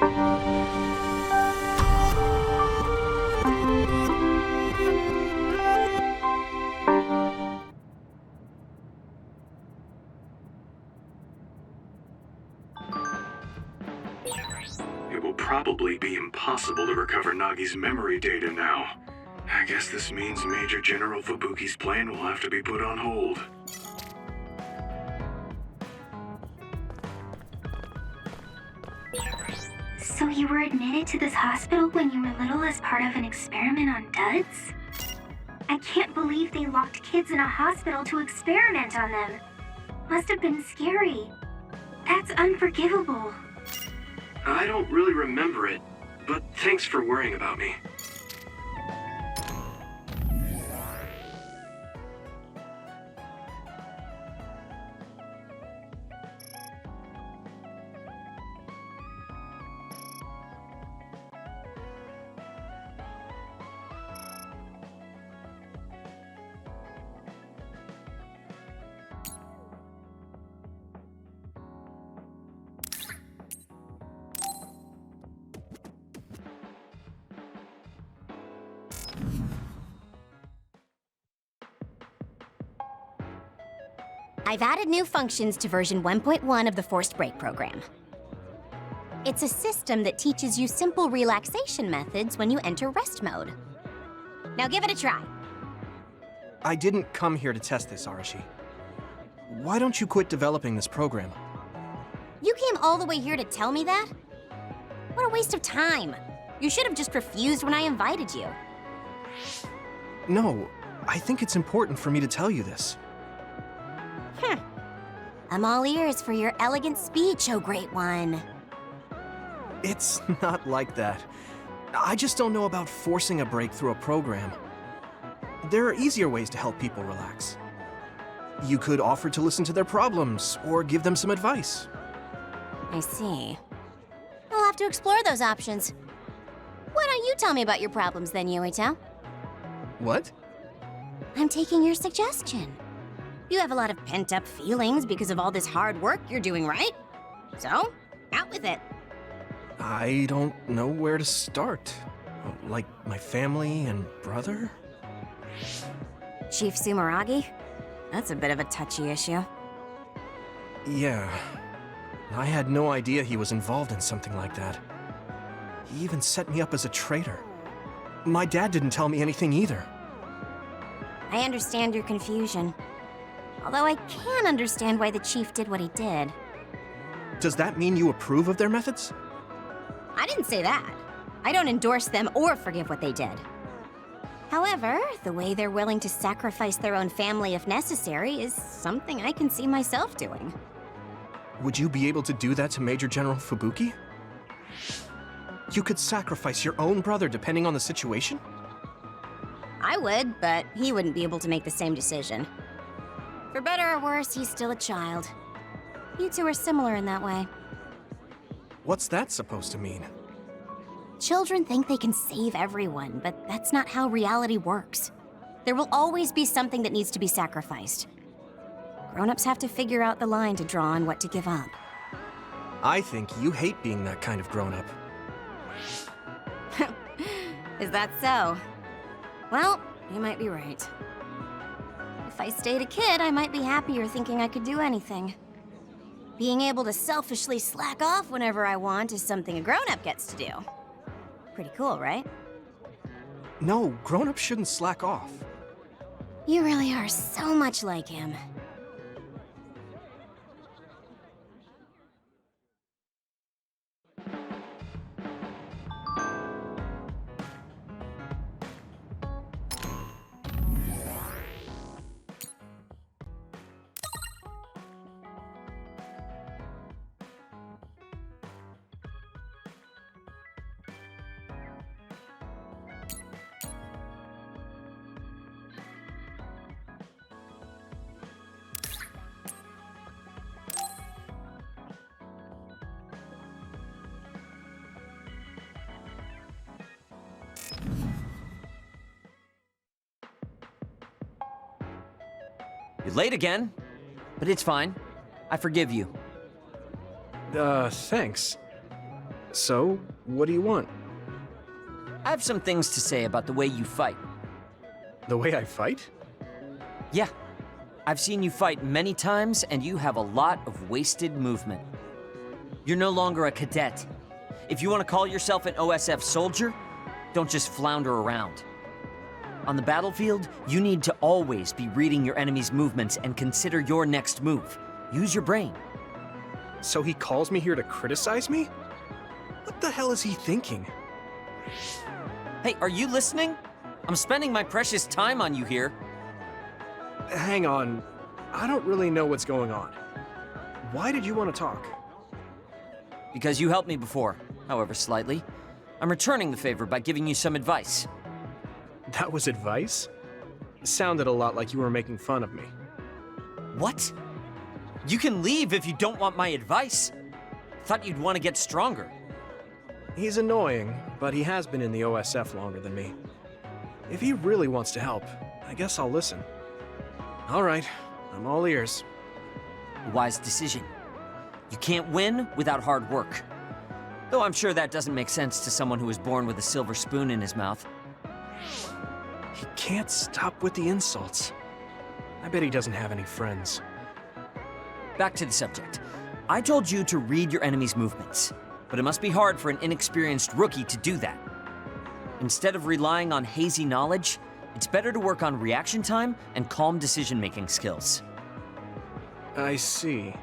It will probably be impossible to recover Nagi's memory data now. I guess this means Major General Fubuki's plan will have to be put on hold. So you were admitted to this hospital when you were little as part of an experiment on duds? I can't believe they locked kids in a hospital to experiment on them. Must have been scary. That's unforgivable. I don't really remember it, but thanks for worrying about me. I've added new functions to version 1.1 of the Forced Break program. It's a system that teaches you simple relaxation methods when you enter rest mode. Now give it a try. I didn't come here to test this, Arashi. Why don't you quit developing this program? You came all the way here to tell me that? What a waste of time. You should have just refused when I invited you. No, I think it's important for me to tell you this. I'm all ears for your elegant speech, oh great one. It's not like that. I just don't know about forcing a break through a program. There are easier ways to help people relax. You could offer to listen to their problems, or give them some advice. I see. I'll have to explore those options. Why don't you tell me about your problems then, Yuito? What? I'm taking your suggestion. You have a lot of pent-up feelings because of all this hard work you're doing, right? So, out with it. I don't know where to start. Like my family and brother? Chief Sumeragi? That's a bit of a touchy issue. Yeah. I had no idea he was involved in something like that. He even set me up as a traitor. My dad didn't tell me anything either. I understand your confusion. Although I can understand why the chief did what he did. Does that mean you approve of their methods? I didn't say that. I don't endorse them or forgive what they did. However, the way they're willing to sacrifice their own family if necessary is something I can see myself doing. Would you be able to do that to Major General Fubuki? You could sacrifice your own brother depending on the situation? I would, but he wouldn't be able to make the same decision. For better or worse, he's still a child. You two are similar in that way. What's that supposed to mean? Children think they can save everyone, but that's not how reality works. There will always be something that needs to be sacrificed. Grown-ups have to figure out the line to draw on what to give up. I think you hate being that kind of grown-up. Is that so? Well, you might be right. If I stayed a kid, I might be happier thinking I could do anything. Being able to selfishly slack off whenever I want is something a grown-up gets to do. Pretty cool, right? No, grown-ups shouldn't slack off. You really are so much like him. You're late again, but it's fine. I forgive you. Thanks. So, what do you want? I have some things to say about the way you fight. The way I fight? Yeah, I've seen you fight many times, and you have a lot of wasted movement. You're no longer a cadet. If you want to call yourself an OSF soldier, don't just flounder around. On the battlefield, you need to always be reading your enemy's movements and consider your next move. Use your brain. So he calls me here to criticize me? What the hell is he thinking? Hey, are you listening? I'm spending my precious time on you here. Hang on. I don't really know what's going on. Why did you want to talk? Because you helped me before, however slightly. I'm returning the favor by giving you some advice. That was advice? Sounded a lot like you were making fun of me. What? You can leave if you don't want my advice. Thought you'd want to get stronger. He's annoying, but he has been in the OSF longer than me. If he really wants to help, I guess I'll listen. All right, I'm all ears. A wise decision. You can't win without hard work. Though I'm sure that doesn't make sense to someone who was born with a silver spoon in his mouth. He can't stop with the insults. I bet he doesn't have any friends. Back to the subject. I told you to read your enemy's movements, but it must be hard for an inexperienced rookie to do that. Instead of relying on hazy knowledge, it's better to work on reaction time and calm decision-making skills. I see.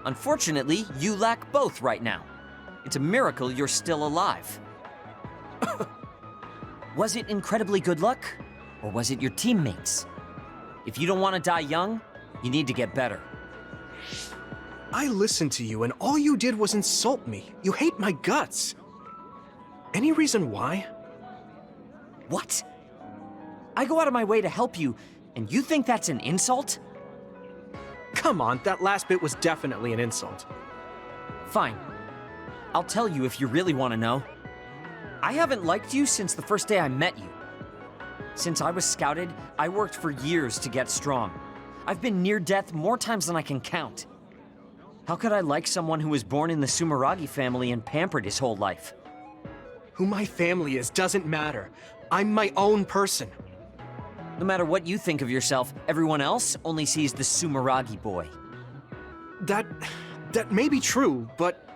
Unfortunately, you lack both right now. It's a miracle you're still alive. Was it incredibly good luck, or was it your teammates? If you don't want to die young, you need to get better. I listened to you and all you did was insult me. You hate my guts. Any reason why? What? I go out of my way to help you, and you think that's an insult? Come on, that last bit was definitely an insult. Fine. I'll tell you if you really want to know. I haven't liked you since the first day I met you. Since I was scouted, I worked for years to get strong. I've been near death more times than I can count. How could I like someone who was born in the Sumeragi family and pampered his whole life? Who my family is doesn't matter. I'm my own person. No matter what you think of yourself, everyone else only sees the Sumeragi boy. That may be true, but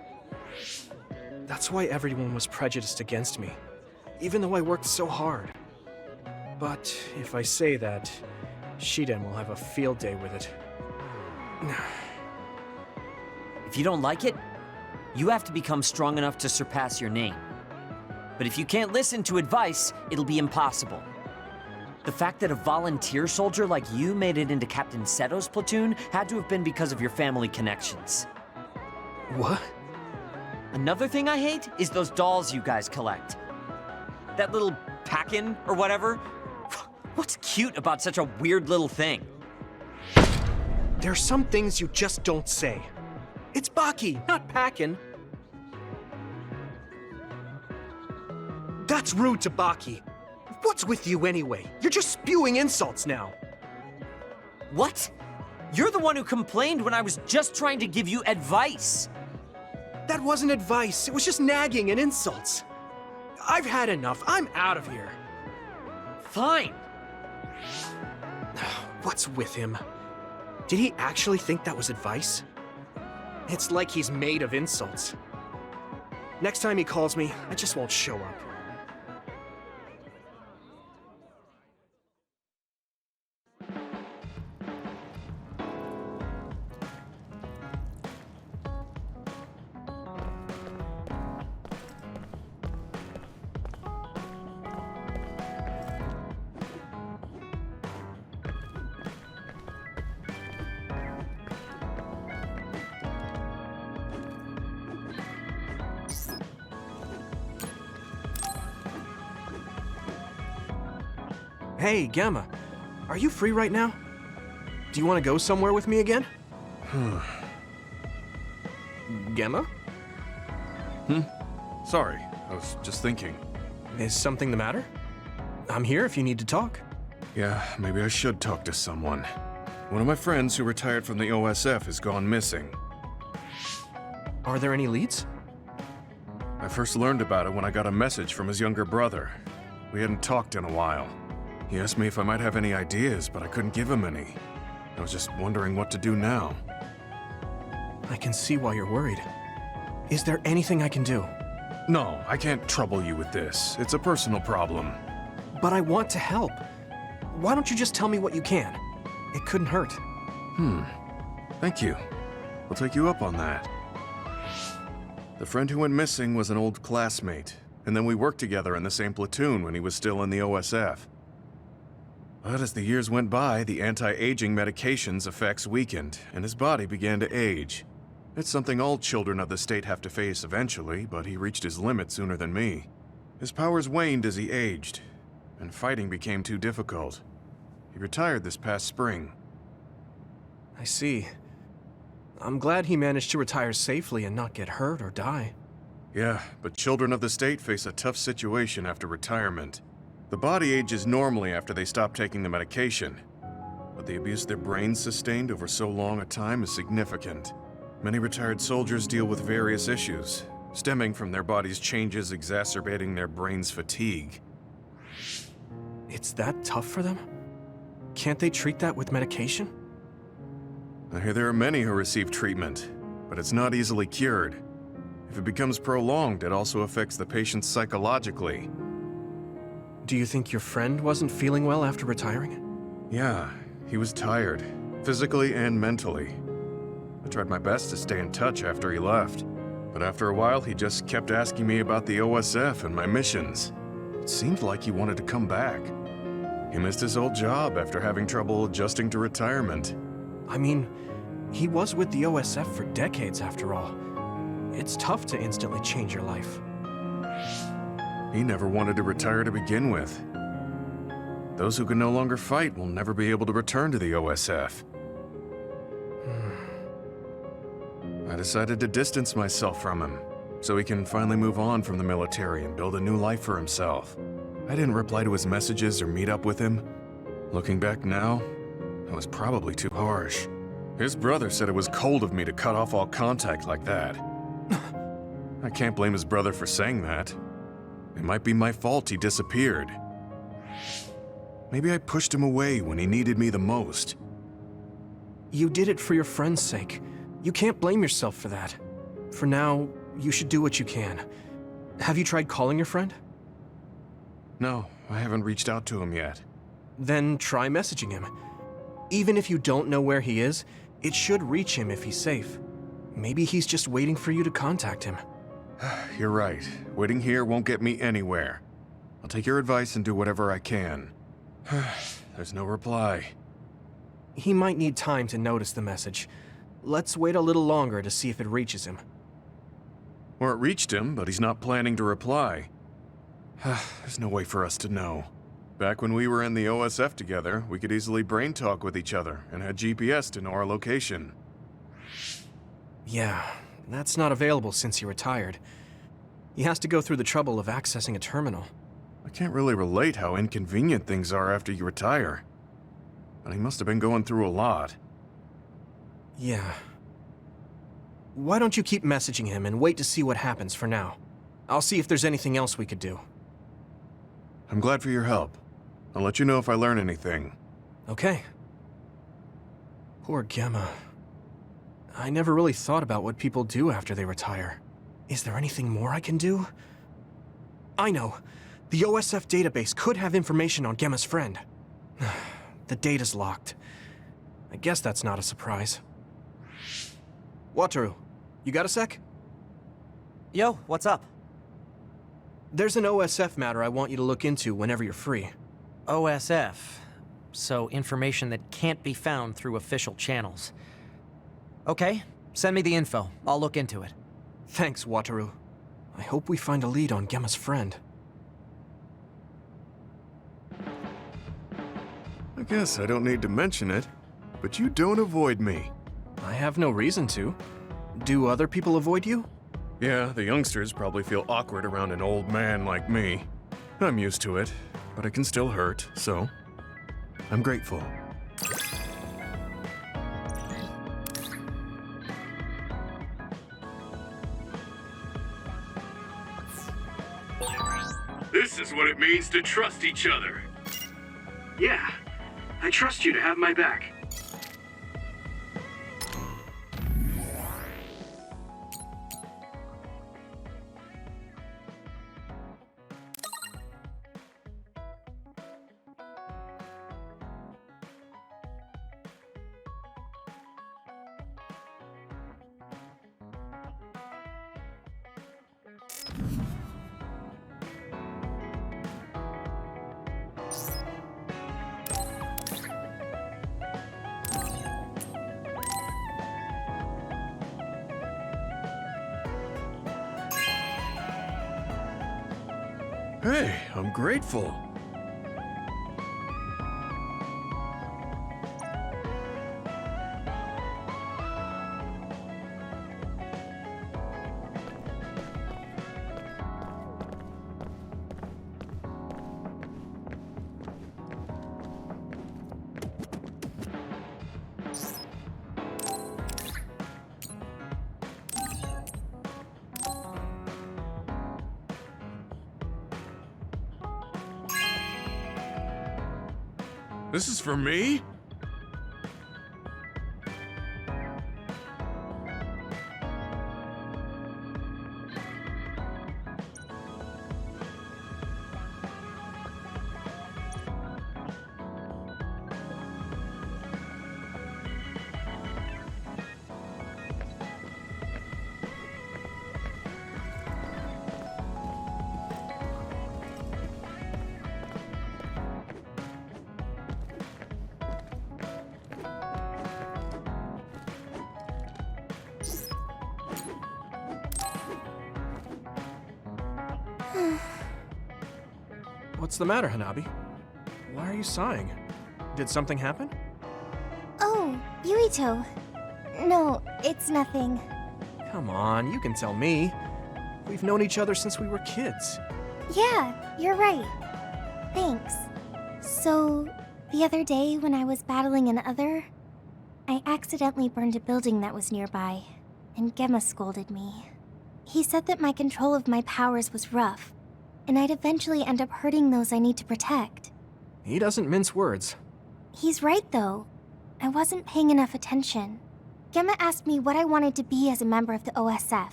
that's why everyone was prejudiced against me, even though I worked so hard. But if I say that, Shiden will have a field day with it. If you don't like it, you have to become strong enough to surpass your name. But if you can't listen to advice, it'll be impossible. The fact that a volunteer soldier like you made it into Captain Seto's platoon had to have been because of your family connections. What? Another thing I hate is those dolls you guys collect. That little pack-in or whatever. What's cute about such a weird little thing? There's some things you just don't say. It's Baki, not Packin. That's rude to Baki. What's with you anyway? You're just spewing insults now. What? You're the one who complained when I was just trying to give you advice. That wasn't advice. It was just nagging and insults. I've had enough. I'm out of here. Fine. What's with him? Did he actually think that was advice? It's like he's made of insults. Next time he calls me, I just won't show up. Hey, Gamma. Are you free right now? Do you want to go somewhere with me again? Gamma? Sorry, I was just thinking. Is something the matter? I'm here if you need to talk. Yeah, maybe I should talk to someone. One of my friends who retired from the OSF has gone missing. Are there any leads? I first learned about it when I got a message from his younger brother. We hadn't talked in a while. He asked me if I might have any ideas, but I couldn't give him any. I was just wondering what to do now. I can see why you're worried. Is there anything I can do? No, I can't trouble you with this. It's a personal problem. But I want to help. Why don't you just tell me what you can? It couldn't hurt. Thank you. I'll take you up on that. The friend who went missing was an old classmate, and then we worked together in the same platoon when he was still in the OSF. But as the years went by, the anti-aging medication's effects weakened, and his body began to age. It's something all children of the state have to face eventually, but he reached his limit sooner than me. His powers waned as he aged, and fighting became too difficult. He retired this past spring. I see. I'm glad he managed to retire safely and not get hurt or die. Yeah, but children of the state face a tough situation after retirement. The body ages normally after they stop taking the medication, but the abuse their brains sustained over so long a time is significant. Many retired soldiers deal with various issues, stemming from their body's changes exacerbating their brain's fatigue. It's that tough for them? Can't they treat that with medication? I hear there are many who receive treatment, but it's not easily cured. If it becomes prolonged, it also affects the patient psychologically. Do you think your friend wasn't feeling well after retiring? Yeah, he was tired, physically and mentally. I tried my best to stay in touch after he left, but after a while he just kept asking me about the OSF and my missions. It seemed like he wanted to come back. He missed his old job after having trouble adjusting to retirement. I mean, he was with the OSF for decades after all. It's tough to instantly change your life. He never wanted to retire to begin with. Those who can no longer fight will never be able to return to the OSF. I decided to distance myself from him, so he can finally move on from the military and build a new life for himself. I didn't reply to his messages or meet up with him. Looking back now, that was probably too harsh. His brother said it was cold of me to cut off all contact like that. I can't blame his brother for saying that. It might be my fault he disappeared. Maybe I pushed him away when he needed me the most. You did it for your friend's sake. You can't blame yourself for that. For now, you should do what you can. Have you tried calling your friend? No, I haven't reached out to him yet. Then try messaging him. Even if you don't know where he is, it should reach him if he's safe. Maybe he's just waiting for you to contact him. You're right. Waiting here won't get me anywhere. I'll take your advice and do whatever I can. There's no reply. He might need time to notice the message. Let's wait a little longer to see if it reaches him. Or it reached him, but he's not planning to reply. There's no way for us to know. Back when we were in the OSF together, we could easily brain talk with each other and had GPS to know our location. Yeah, that's not available since he retired. He has to go through the trouble of accessing a terminal. I can't really relate how inconvenient things are after you retire. But he must have been going through a lot. Yeah. Why don't you keep messaging him and wait to see what happens for now? I'll see if there's anything else we could do. I'm glad for your help. I'll let you know if I learn anything. Okay. Poor Gemma. I never really thought about what people do after they retire. Is there anything more I can do? I know. The OSF database could have information on Gemma's friend. The data's locked. I guess that's not a surprise. Wataru, you got a sec? Yo, what's up? There's an OSF matter I want you to look into whenever you're free. OSF. So information that can't be found through official channels. Okay, send me the info. I'll look into it. Thanks, Wataru. I hope we find a lead on Gemma's friend. I guess I don't need to mention it, but you don't avoid me. I have no reason to. Do other people avoid you? Yeah, the youngsters probably feel awkward around an old man like me. I'm used to it, but it can still hurt, so I'm grateful. This is what it means to trust each other. Yeah, I trust you to have my back. Hey, I'm grateful. This is for me? What's the matter, Hanabi? Why are you sighing? Did something happen? Oh, Yuito. No, it's nothing. Come on, you can tell me. We've known each other since we were kids. Yeah, you're right. Thanks. So, the other day when I was battling an other, I accidentally burned a building that was nearby, and Gemma scolded me. He said that my control of my powers was rough, and I'd eventually end up hurting those I need to protect. He doesn't mince words. He's right, though. I wasn't paying enough attention. Gemma asked me what I wanted to be as a member of the OSF,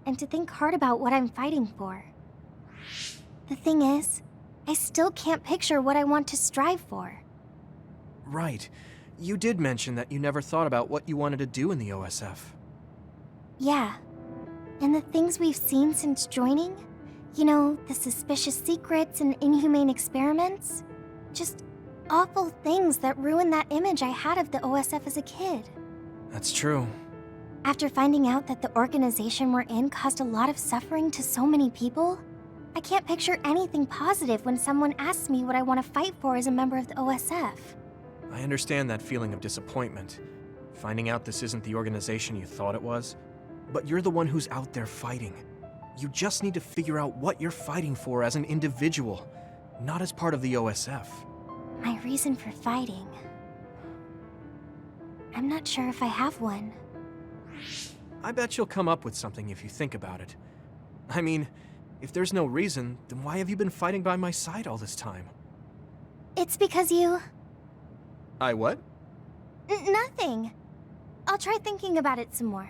and to think hard about what I'm fighting for. The thing is, I still can't picture what I want to strive for. Right. You did mention that you never thought about what you wanted to do in the OSF. Yeah. And the things we've seen since joining, you know, the suspicious secrets and inhumane experiments, just awful things that ruined that image I had of the OSF as a kid. That's true. After finding out that the organization we're in caused a lot of suffering to so many people, I can't picture anything positive when someone asks me what I want to fight for as a member of the OSF. I understand that feeling of disappointment. Finding out this isn't the organization you thought it was. But you're the one who's out there fighting. You just need to figure out what you're fighting for as an individual, not as part of the OSF. My reason for fighting... I'm not sure if I have one. I bet you'll come up with something if you think about it. I mean, if there's no reason, then why have you been fighting by my side all this time? It's because you... I what? Nothing. I'll try thinking about it some more.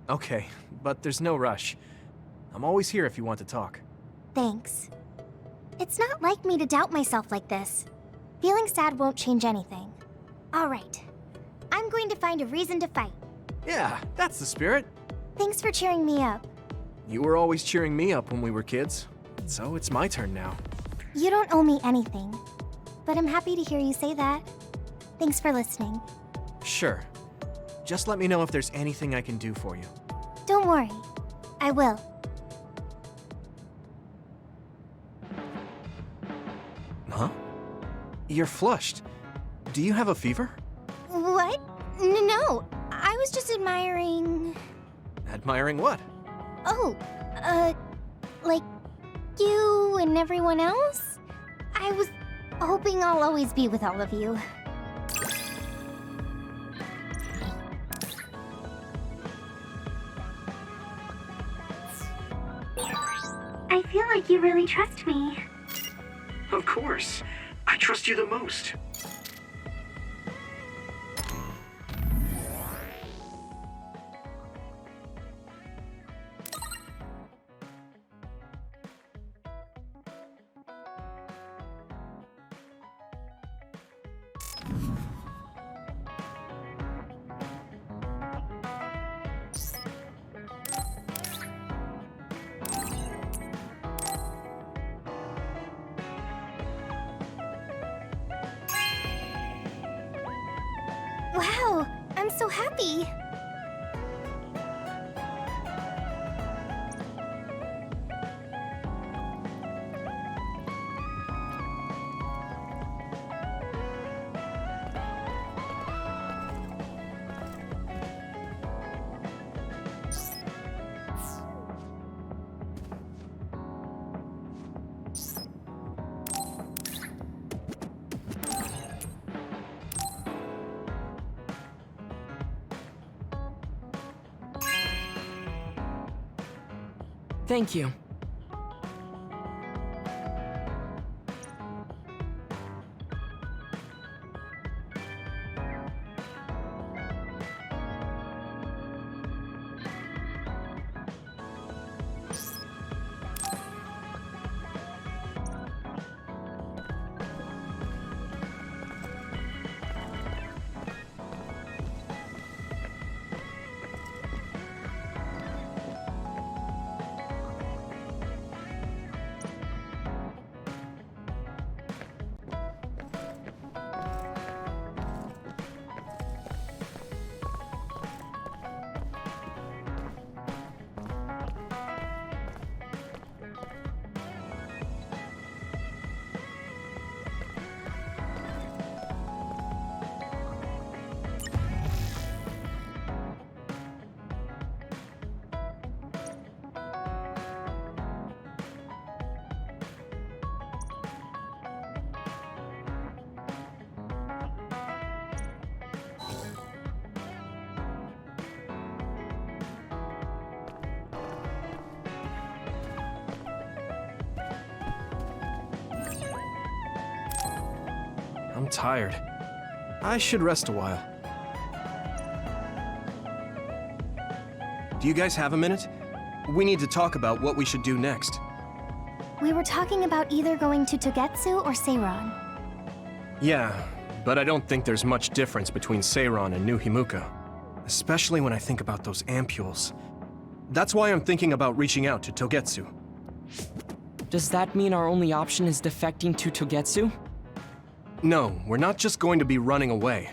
Okay, but there's no rush. I'm always here if you want to talk. Thanks. It's not like me to doubt myself like this. Feeling sad won't change anything. All right. I'm going to find a reason to fight. Yeah, that's the spirit. Thanks for cheering me up. You were always cheering me up when we were kids, so it's my turn now. You don't owe me anything, but I'm happy to hear you say that. Thanks for listening. Sure. Just let me know if there's anything I can do for you. Don't worry. I will. Huh? You're flushed. Do you have a fever? What? No. I was just admiring... Admiring what? Oh, like you and everyone else? I was hoping I'll always be with all of you. I feel like you really trust me. Of course. I trust you the most. Wow, I'm so happy. Thank you. I'm tired. I should rest a while. Do you guys have a minute? We need to talk about what we should do next. We were talking about either going to Togetsu or Seiron. Yeah, but I don't think there's much difference between Seiron and New Himuka. Especially when I think about those ampules. That's why I'm thinking about reaching out to Togetsu. Does that mean our only option is defecting to Togetsu? No, we're not just going to be running away.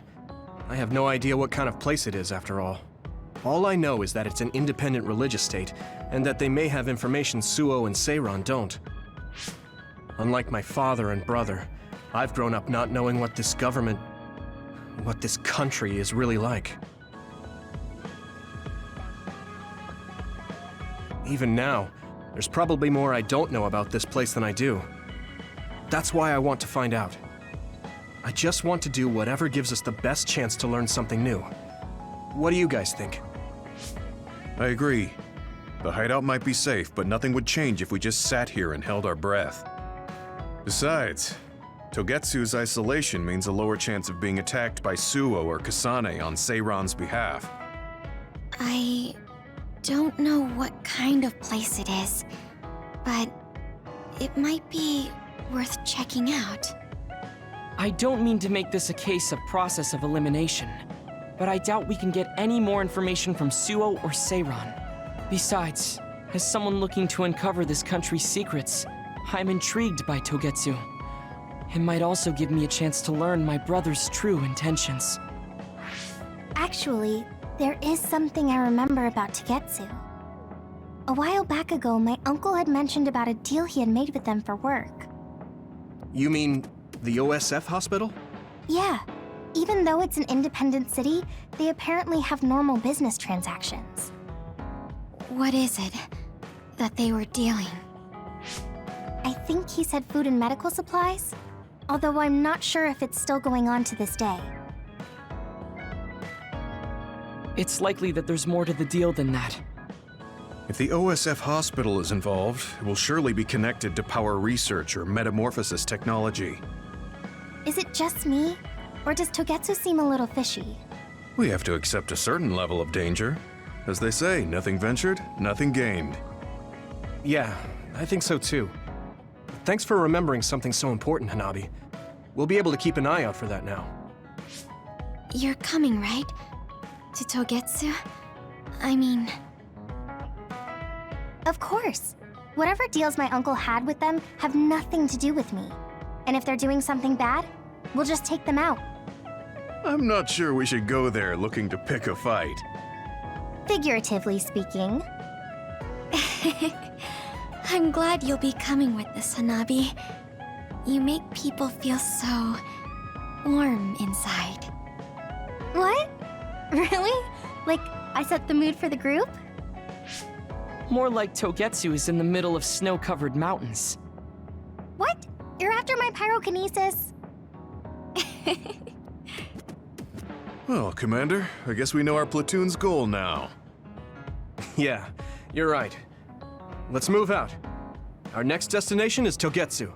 I have no idea what kind of place it is, after all. All I know is that it's an independent religious state, and that they may have information Suo and Seiron don't. Unlike my father and brother, I've grown up not knowing what this government, what this country is really like. Even now, there's probably more I don't know about this place than I do. That's why I want to find out. I just want to do whatever gives us the best chance to learn something new. What do you guys think? I agree. The hideout might be safe, but nothing would change if we just sat here and held our breath. Besides, Togetsu's isolation means a lower chance of being attacked by Suo or Kasane on Seiron's behalf. I don't know what kind of place it is, but it might be worth checking out. I don't mean to make this a case of process of elimination, but I doubt we can get any more information from Suo or Seiron. Besides, as someone looking to uncover this country's secrets, I'm intrigued by Togetsu. It might also give me a chance to learn my brother's true intentions. Actually, there is something I remember about Togetsu. A while back ago, my uncle had mentioned about a deal he had made with them for work. You mean the OSF hospital? Yeah. Even though it's an independent city, they apparently have normal business transactions. What is it that they were dealing? I think he said food and medical supplies, although I'm not sure if it's still going on to this day. It's likely that there's more to the deal than that. If the OSF hospital is involved, it will surely be connected to power research or metamorphosis technology. Is it just me? Or does Togetsu seem a little fishy? We have to accept a certain level of danger. As they say, nothing ventured, nothing gained. Yeah, I think so too. Thanks for remembering something so important, Hanabi. We'll be able to keep an eye out for that now. You're coming, right? To Togetsu? I mean... Of course. Whatever deals my uncle had with them have nothing to do with me. And if they're doing something bad, we'll just take them out. I'm not sure we should go there looking to pick a fight. Figuratively speaking. I'm glad you'll be coming with us, Hanabi. You make people feel so... warm inside. What? Really? Like, I set the mood for the group? More like Togetsu is in the middle of snow-covered mountains. What? You're after my pyrokinesis? Well, Commander, I guess we know our platoon's goal now. Yeah, you're right. Let's move out. Our next destination is Togetsu.